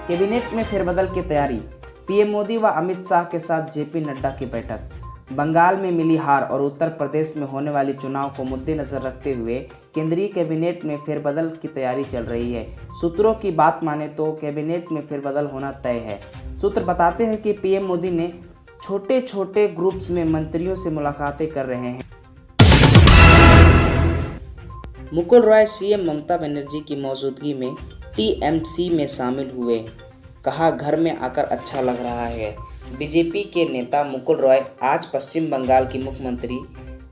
Cabinet में फेरबदल की तैयारी। पीएम मोदी व अमित शाह के साथ जेपी नड्डा की बैठक। बंगाल में मिली हार और उत्तर प्रदेश में होने वाली चुनाव को मद्देनजर रखते हुए केंद्रीय कैबिनेट में फेरबदल की तैयारी चल रही है। सूत्रों की बात माने तो कैबिनेट में फेरबदल होना तय है। सूत्र बताते हैं कि पीएम मोदी ने छोटे छोटे ग्रुप्स में मंत्रियों से मुलाकातें कर रहे हैं। मुकुल रॉय सीएम ममता बनर्जी की मौजूदगी में टीएमसी में शामिल हुए। कहा, घर में आकर अच्छा लग रहा है। बीजेपी के नेता मुकुल रॉय आज पश्चिम बंगाल की मुख्यमंत्री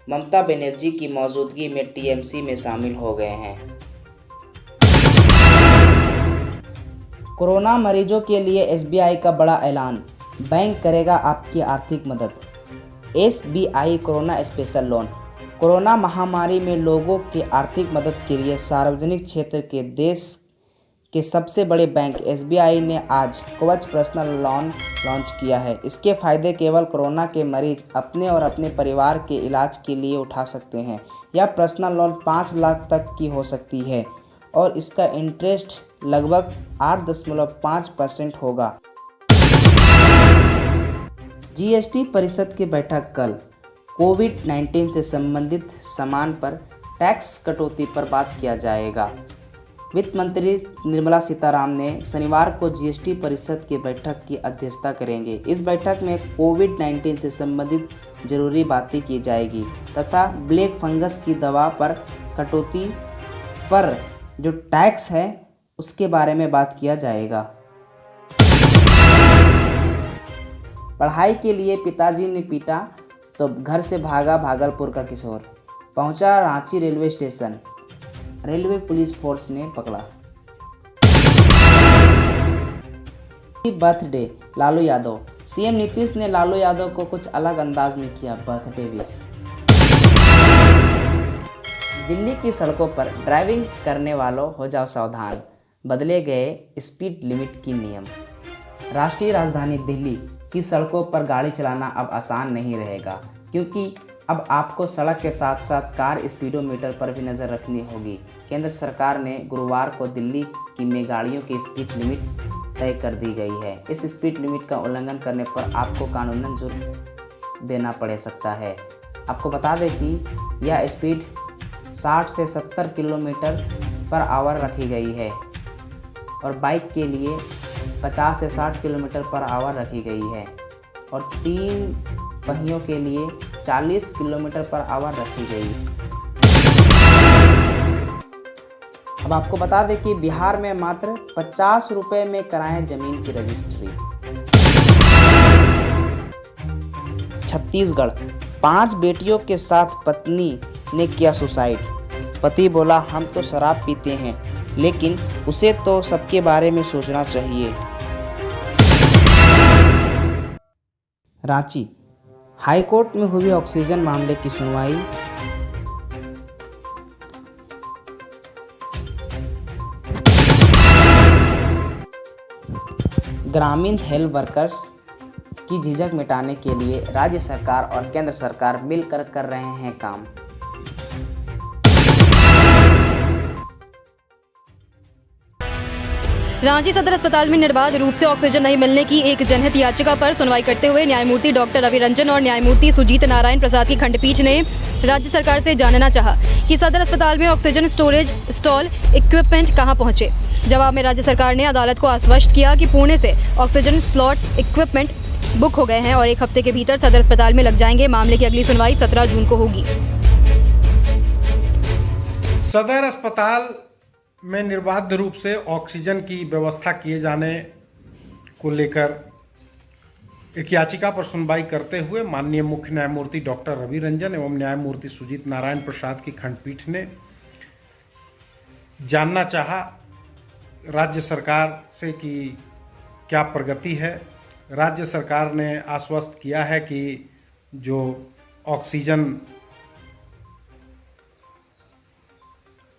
ममता बनर्जी की मौजूदगी में टीएमसी में शामिल हो गए हैं। कोरोना मरीजों के लिए एसबीआई का बड़ा ऐलान। बैंक करेगा आपकी आर्थिक मदद। SBI corona special loan. Corona महामारी में लोगों की आर्थिक मदद के लिए सार्वजनिक क्षेत्र के देश के सबसे बड़े बैंक एसबीआई ने आज कवच पर्सनल लोन लॉन्च किया है। इसके फायदे केवल कोरोना के मरीज अपने और अपने परिवार के इलाज के लिए उठा सकते हैं। यह पर्सनल लोन 5 लाख तक की हो सकती है और इसका इंटरेस्ट लगभग 8.5% होगा। जीएसटी परिषद की बैठक कल। कोविड-19 से संबंधित सामान पर टैक्स कटौती पर बात किया जाएगा। वित्त मंत्री निर्मला सीतारामन ने शनिवार को जीएसटी परिषद की बैठक की अध्यक्षता करेंगे। इस बैठक में कोविड-19 से संबंधित जरूरी बातें की जाएगी तथा ब्लैक फंगस की दवा पर कटौती पर जो टैक्स है उसके बारे में बात किया जाएगा। पढ़ाई के लिए पिताजी ने पीटा तो घर से भागा भागलपुर का किशोर। पहुंचा Ranchi railway station. Railway police force ने पकड़ा। बर्थडे लालू यादव। सीएम नीतीश ने लालू यादव को कुछ अलग अंदाज में किया बर्थडे विश। दिल्ली की सड़कों पर ड्राइविंग करने वालों हो जाओ सावधान। बदले गए स्पीड लिमिट की नियम। राष्ट्रीय राजधानी दिल्ली की सड़कों पर गाड़ी चलाना अब आसान नहीं रहेगा, क्योंकि अब आपको सड़क के साथ साथ कार स्पीडोमीटर पर भी नज़र रखनी होगी। केंद्र सरकार ने गुरुवार को दिल्ली में गाड़ियों की स्पीड लिमिट तय कर दी गई है। इस स्पीड लिमिट का उल्लंघन करने पर आपको कानूनन जुर्म देना पड़ सकता है। आपको बता दें कि यह स्पीड 60 से 70 किलोमीटर पर आवर रखी गई है और बाइक के लिए 50 से 60 किलोमीटर पर आवर रखी गई है और 3 पहियों के लिए 40 किलोमीटर पर आवर रखी गई। अब आपको बता दें कि बिहार में मात्र 50 रुपये में कराएं जमीन की रजिस्ट्री। छत्तीसगढ़ 5 बेटियों के साथ पत्नी ने किया सुसाइड। पति बोला, हम तो शराब पीते हैं, लेकिन उसे तो सबके बारे में सोचना चाहिए। रांची हाईकोर्ट में हुई ऑक्सीजन मामले की सुनवाई। ग्रामीण हेल्थ वर्कर्स की झिझक मिटाने के लिए राज्य सरकार और केंद्र सरकार मिलकर कर रहे हैं काम। रांची सदर अस्पताल में निर्बाध रूप से ऑक्सीजन नहीं मिलने की एक जनहित याचिका पर सुनवाई करते हुए न्यायमूर्ति डॉक्टर रवि रंजन और न्यायमूर्ति सुजीत नारायण प्रसाद की खंडपीठ ने राज्य सरकार से जानना चाहा कि सदर अस्पताल में ऑक्सीजन स्टोरेज स्टॉल इक्विपमेंट कहां पहुंचे। जवाब में राज्य सरकार ने अदालत को आश्वस्त किया कि पुणे से ऑक्सीजन स्लॉट इक्विपमेंट बुक हो गए हैं और 1 हफ्ते के भीतर सदर अस्पताल में लग जाएंगे। मामले की अगली सुनवाई 17 जून को होगी। सदर अस्पताल में निर्बाध रूप से ऑक्सीजन की व्यवस्था किए जाने को लेकर एक याचिका पर सुनवाई करते हुए माननीय मुख्य न्यायमूर्ति डॉक्टर रवि रंजन एवं न्यायमूर्ति सुजीत नारायण प्रसाद की खंडपीठ ने जानना चाहा राज्य सरकार से कि क्या प्रगति है। राज्य सरकार ने आश्वस्त किया है कि जो ऑक्सीजन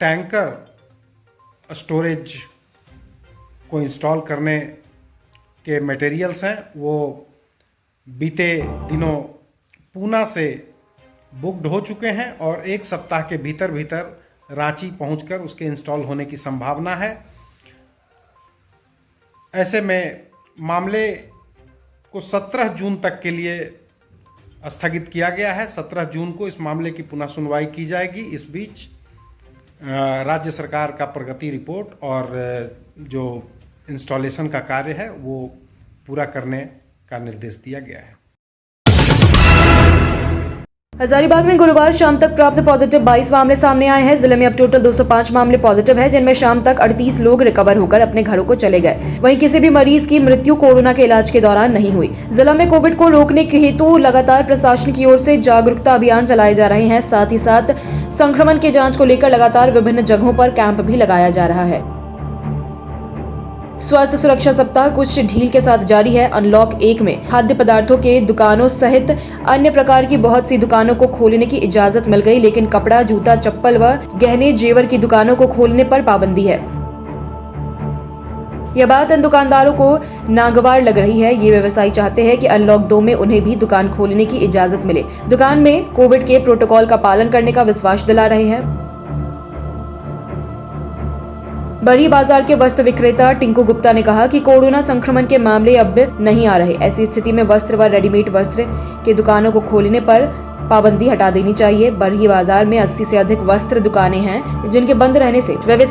टैंकर स्टोरेज को इंस्टॉल करने के मटेरियल्स हैं वो बीते दिनों पूना से बुकड हो चुके हैं और 1 सप्ताह के भीतर रांची पहुंचकर उसके इंस्टॉल होने की संभावना है। ऐसे में मामले को 17 जून तक के लिए स्थगित किया गया है। 17 जून को इस मामले की पुनः सुनवाई की जाएगी। इस बीच राज्य सरकार का प्रगति रिपोर्ट और जो इंस्टॉलेशन का कार्य है वो पूरा करने का निर्देश दिया गया है। हजारीबाग में गुरुवार शाम तक प्राप्त पॉजिटिव 22 मामले सामने आए हैं। जिले में अब टोटल 205 मामले पॉजिटिव है, जिनमें शाम तक 38 लोग रिकवर होकर अपने घरों को चले गए। वहीं किसी भी मरीज की मृत्यु कोरोना के इलाज के दौरान नहीं हुई। जिला में कोविड को रोकने के हेतु लगातार प्रशासन की ओर से जागरूकता अभियान चलाए जा रहे हैं। साथ ही साथ संक्रमण की जांच को लेकर लगातार विभिन्न जगहों पर कैंप भी लगाया जा रहा है। स्वास्थ्य सुरक्षा सप्ताह कुछ ढील के साथ जारी है। अनलॉक 1 में खाद्य पदार्थों के दुकानों सहित अन्य प्रकार की बहुत सी दुकानों को खोलने की इजाजत मिल गई, लेकिन कपड़ा, जूता, चप्पल व गहने जेवर की दुकानों को खोलने पर पाबंदी है। यह बात इन दुकानदारों को नागवार लग रही है। ये व्यवसायी चाहते हैं कि अनलॉक 2 में उन्हें भी दुकान खोलने की इजाजत मिले। दुकान में कोविड के प्रोटोकॉल का पालन करने का विश्वास दिला रहे हैं। बड़ी बाजार के वस्त्र विक्रेता टिंकू गुप्ता ने कहा कि कोरोना संक्रमण के मामले अब नहीं आ रहे। ऐसी स्थिति में वस्त्र व रेडीमेड वस्त्र के दुकानों को खोलने पर पाबंदी हटा देनी चाहिए। बड़ी बाजार में 80 से अधिक वस्त्र दुकानें हैं, जिनके बंद रहने से व्यवसाय